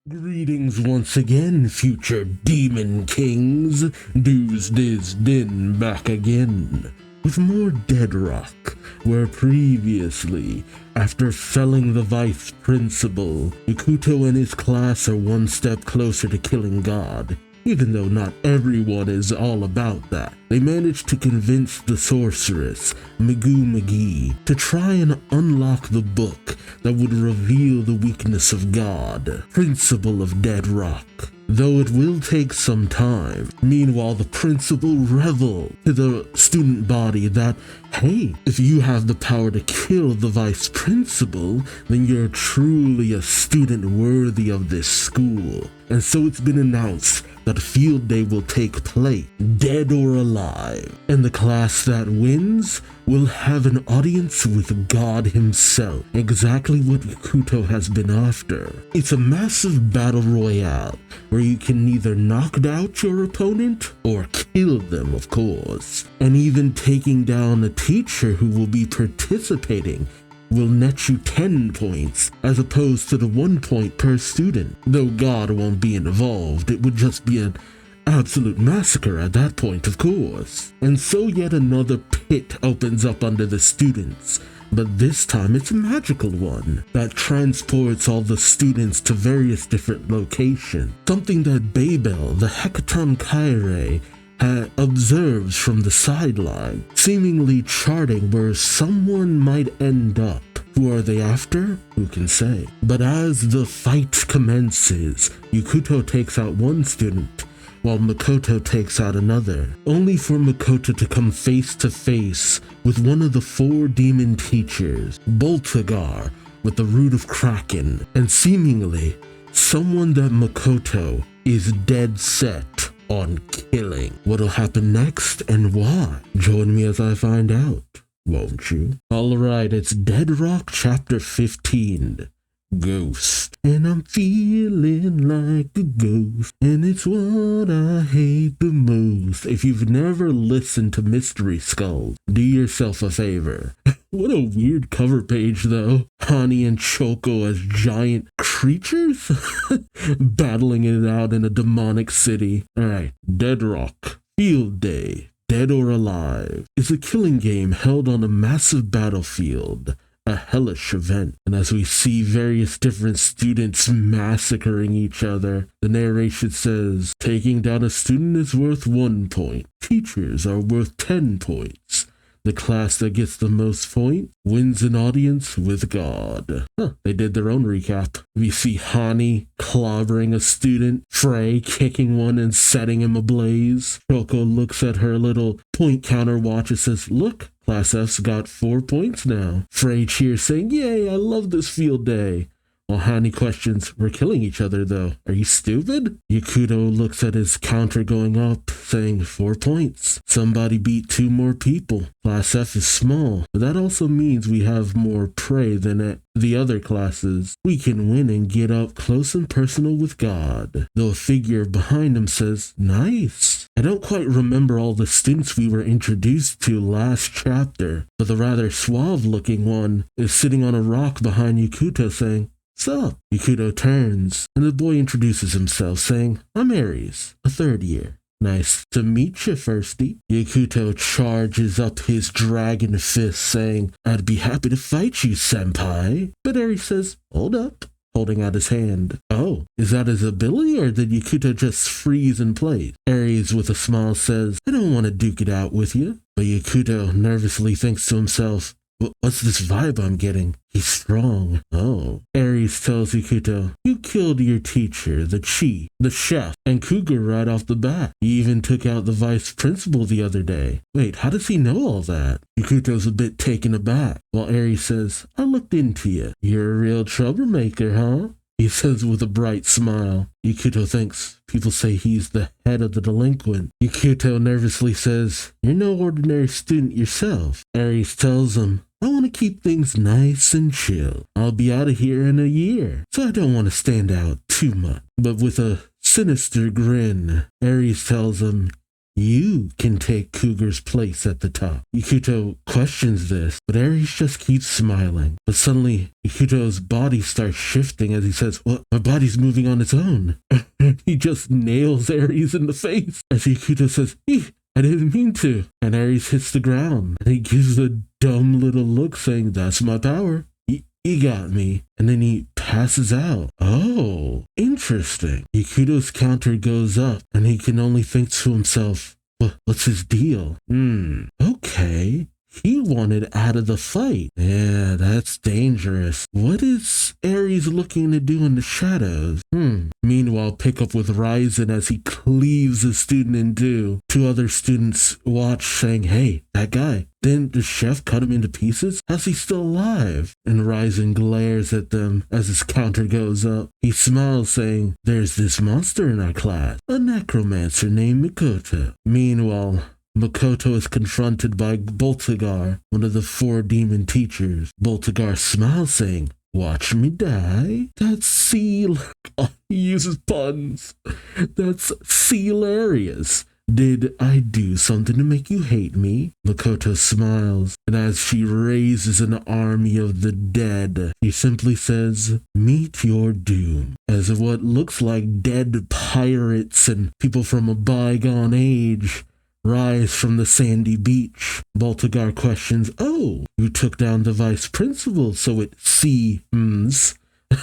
Greetings once again, future demon kings. Duuz-Diz-Din back again with more Dead Rock, where previously, after felling the vice principal, Ikuto and his class are one step closer to killing God. Even though not everyone is all about that, they managed to convince the sorceress, McGee, to try and unlock the book that would reveal the weakness of God, principle of Dead Rock. Though it will take some time. Meanwhile, the principal reveled to the student body that, hey, if you have the power to kill the vice principal, then you're truly a student worthy of this school. And so it's been announced that a field day will take place, dead or alive, and the class that wins will have an audience with God himself, exactly what Ikuto has been after. It's a massive battle royale, where you can neither knock out your opponent or kill them, of course. And even taking down a teacher who will be participating will net you 10 points, as opposed to the 1 point per student. Though God won't be involved, it would just be an absolute massacre at that point, of course. And so yet another pit opens up under the students, but this time it's a magical one that transports all the students to various different locations. Something that Babel, the Hecaton Kyrie, observes from the sideline, seemingly charting where someone might end up. Who are they after? Who can say? But as the fight commences, Ikuto takes out one student, while Makoto takes out another, only for Makoto to come face to face with one of the 4 demon teachers, Boltagar, with the root of Kraken, and seemingly someone that Makoto is dead set on killing. What'll happen next and why? Join me as I find out, won't you? Alright, it's Dead Rock Chapter 15. Ghost. And I'm feeling like a ghost, and it's what I hate the most. If you've never listened to Mystery Skulls, do yourself a favor. What a weird cover page though. Hani and Choco as giant creatures? Battling it out in a demonic city. Alright, Dead Rock. Field Day. Dead or Alive is a killing game held on a massive battlefield. A hellish event, and as we see various different students massacring each other, the narration says, taking down a student is worth 1 point. Teachers are worth 10 points. The class that gets the most points wins an audience with God. They did their own recap. We see Hani clobbering a student, Frey kicking one and setting him ablaze. Choco looks at her little point counter watch and says, look, Class F's got 4 points now. Frey cheers saying, yay, I love this field day. While Hani questions, we're killing each other though. Are you stupid? Ikuto looks at his counter going up, saying 4 points. Somebody beat 2 more people. Class F is small, but that also means we have more prey than at the other classes. We can win and get up close and personal with God. Though a figure behind him says, nice. I don't quite remember all the students we were introduced to last chapter, but the rather suave-looking one is sitting on a rock behind Ikuto saying, sup? Ikuto turns, and the boy introduces himself, saying, I'm Aries, a 3rd year. Nice to meet you, firstie. Ikuto charges up his dragon fist, saying, I'd be happy to fight you, senpai. But Aries says, hold up, holding out his hand. Oh, is that his ability, or did Ikuto just freeze in place? Aries, with a smile, says, I don't want to duke it out with you. But Ikuto nervously thinks to himself, what's this vibe I'm getting? He's strong. Oh. Aries tells Ikuto, you killed your teacher, the chief, the chef, and Cougar right off the bat. He even took out the vice principal the other day. Wait, how does he know all that? Ikuto's a bit taken aback, while Aries says, I looked into you. You're a real troublemaker, huh? He says with a bright smile. Ikuto thinks people say he's the head of the delinquent. Ikuto nervously says, you're no ordinary student yourself. Aries tells him, I want to keep things nice and chill. I'll be out of here in a year, so I don't want to stand out too much. But with a sinister grin, Aries tells him, you can take Cougar's place at the top. Ikuto questions this, but Aries just keeps smiling. But suddenly, Ikuto's body starts shifting as he says, "Well, my body's moving on its own." He just nails Aries in the face as Ikuto says, "I didn't mean to." And Aries hits the ground, and he gives a dumb little look saying, "That's my power. He got me." And then he passes out. Oh, interesting. Ikuto's counter goes up, and he can only think to himself, what's his deal? Okay. He wanted out of the fight. Yeah, that's dangerous. What is Aries looking to do in the shadows? Meanwhile, pick up with Ryzen as he cleaves a student in two. Two other students watch saying, "Hey, that guy, didn't the chef cut him into pieces? How's he still alive?" And Ryzen glares at them as his counter goes up. He smiles saying, "There's this monster in our class, a necromancer named Mikoto." Meanwhile, Makoto is confronted by Boltagar, one of the 4 demon teachers. Boltagar smiles saying, "Watch me die? That's seal." Oh, he uses puns. "That's hilarious. Did I do something to make you hate me?" Makoto smiles, and as she raises an army of the dead, she simply says, "Meet your doom." As what looks like dead pirates and people from a bygone age rise from the sandy beach. Boltagar questions, "Oh, you took down the vice principal, so it seems."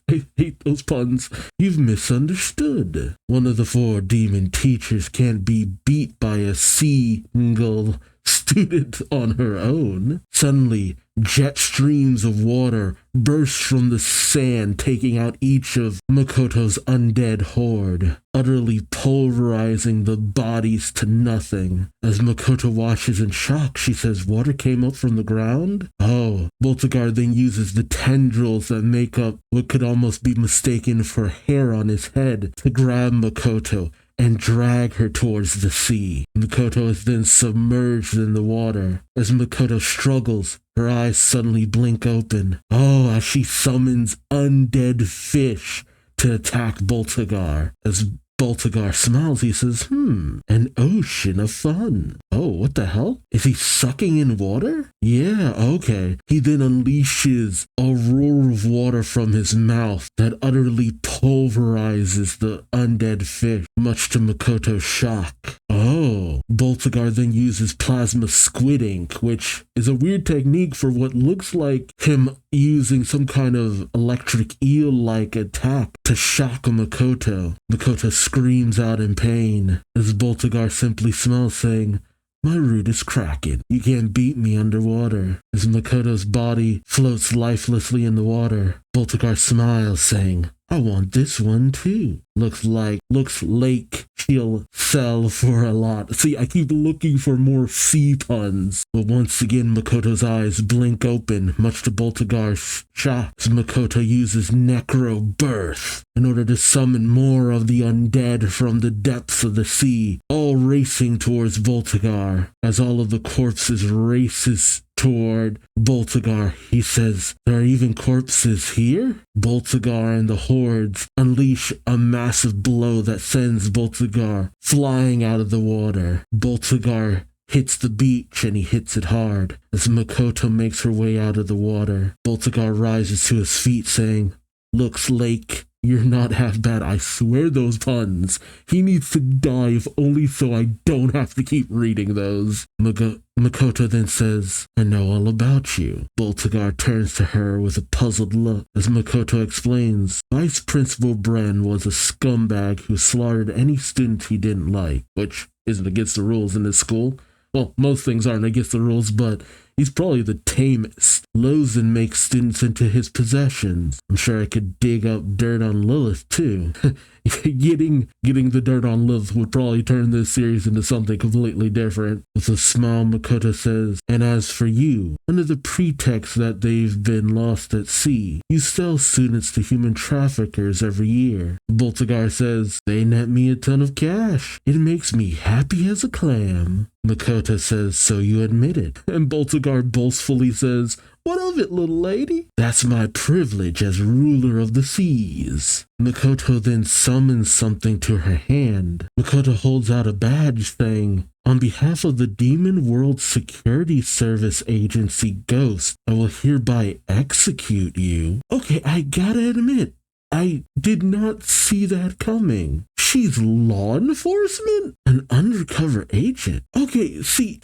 I hate those puns. "You've misunderstood. One of the 4 demon teachers can't be beat by a single student on her own." Suddenly, jet streams of water burst from the sand, taking out each of Makoto's undead horde, utterly pulverizing the bodies to nothing. As Makoto watches in shock, she says, "Water came up from the ground?" Oh, Boltagar then uses the tendrils that make up what could almost be mistaken for hair on his head to grab Makoto and drag her towards the sea. Makoto is then submerged in the water. As Makoto struggles, her eyes suddenly blink open. Oh, as she summons undead fish to attack Boltagar. As Boltagar smiles, he says, "An ocean of fun." Oh, what the hell? Is he sucking in water? Yeah, okay. He then unleashes a roar of water from his mouth that utterly pulverizes the undead fish, much to Makoto's shock. Oh, Boltagar then uses plasma squid ink, which is a weird technique for what looks like him using some kind of electric eel-like attack to shock Makoto. Makoto screams out in pain as Boltagar simply smiles, saying, "My root is cracking. You can't beat me underwater." As Makoto's body floats lifelessly in the water, Boltagar smiles, saying, "I want this one too." Looks like she'll sell for a lot. See, I keep looking for more sea puns. But once again, Makoto's eyes blink open, much to Boltagar's shock, as Makoto uses Necro Birth in order to summon more of the undead from the depths of the sea, all racing towards Boltagar. As all of the corpses races toward Boltagar, he says, "There are even corpses here?" Boltagar and the hordes unleash a massive blow that sends Boltagar flying out of the water. Boltagar hits the beach and he hits it hard. As Makoto makes her way out of the water, Boltagar rises to his feet saying, "Looks like you're not half bad." I swear those puns. He needs to die if only so I don't have to keep reading those. Makoto then says, "I know all about you." Boltagar turns to her with a puzzled look. As Makoto explains, Vice Principal Bren was a scumbag who slaughtered any student he didn't like, which isn't against the rules in this school. Well, most things aren't against the rules, but he's probably the tamest. Lozen makes students into his possessions. I'm sure I could dig up dirt on Lilith, too. Getting the dirt on Lilith would probably turn this series into something completely different. With a smile, Makoto says, "And as for you, under the pretext that they've been lost at sea, you sell students to human traffickers every year." Boltagar says, "They net me a ton of cash. It makes me happy as a clam." Makoto says, "So you admit it." And Boltagar Boltzagar boastfully says, "What of it, little lady?" "That's my privilege as ruler of the seas." Makoto then summons something to her hand. Makoto holds out a badge saying, "On behalf of the Demon World Security Service Agency Ghost, I will hereby execute you." Okay, I gotta admit, I did not see that coming. She's law enforcement? An undercover agent? Okay, see,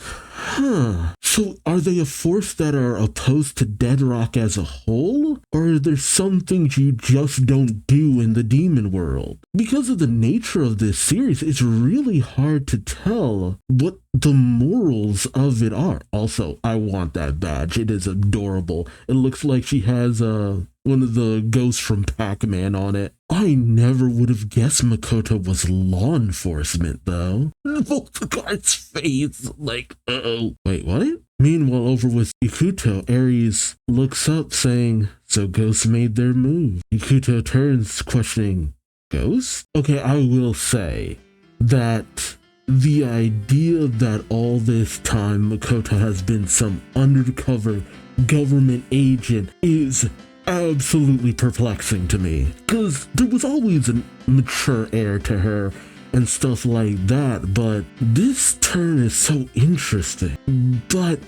So are they a force that are opposed to Deadrock as a whole? Or are there some things you just don't do in the demon world? Because of the nature of this series, it's really hard to tell what the morals of it are. Also, I want that badge. It is adorable. It looks like she has one of the ghosts from Pac-Man on it. I never would have guessed Makoto was law enforcement, though. Voltagard's face, like, uh-oh. Wait, what? Meanwhile, over with Ikuto, Ares looks up saying, "So ghosts made their move." Ikuto turns, questioning, "Ghosts?" Okay, I will say that the idea that all this time Makoto has been some undercover government agent is absolutely perplexing to me, because there was always a mature air to her and stuff like that, but this turn is so interesting. But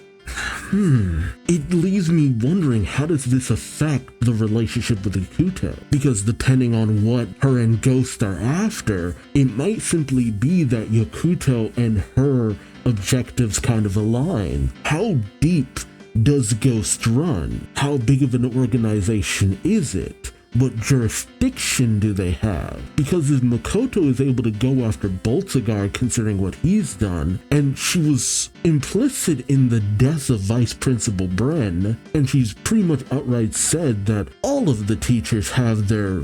it leaves me wondering, how does this affect the relationship with Ikuto? Because depending on what her and Ghost are after, it might simply be that Yakuto and her objectives kind of align. How deep does Ghost run? How big of an organization is it? What jurisdiction do they have? Because if Makoto is able to go after Boltzagar considering what he's done, and she was implicit in the death of Vice Principal Bren, and she's pretty much outright said that all of the teachers have their,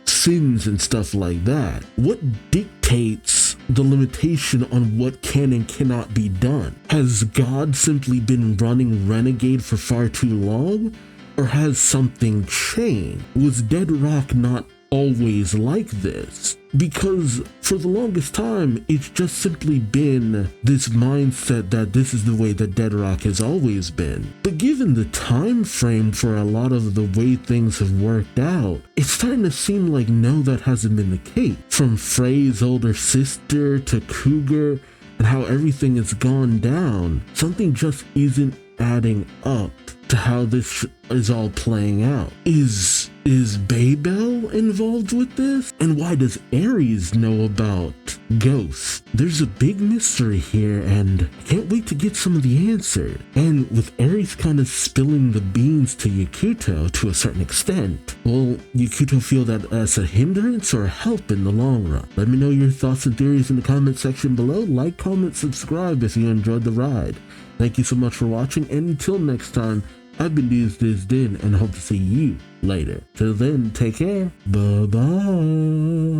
sins and stuff like that. What dictates the limitation on what can and cannot be done? Has God simply been running Renegade for far too long? Or has something changed? Was Deadrock not always like this? Because for the longest time, it's just simply been this mindset that this is the way that Deadrock has always been. But given the time frame for a lot of the way things have worked out, it's starting to seem like no, that hasn't been the case. From Frey's older sister to Cougar and how everything has gone down, something just isn't adding up to how this is all playing out. Is Baybel involved with this? And why does Ares know about Ghost? There's a big mystery here, and I can't wait to get some of the answers. And with Ares kind of spilling the beans to Yakuto to a certain extent, will Yakuto feel that as a hindrance or a help in the long run? Let me know your thoughts and theories in the comment section below. Like, comment, subscribe if you enjoyed the ride. Thank you so much for watching, and until next time, I've been Duuz-Diz-Din, and hope to see you later. Till then, take care. Bye-bye.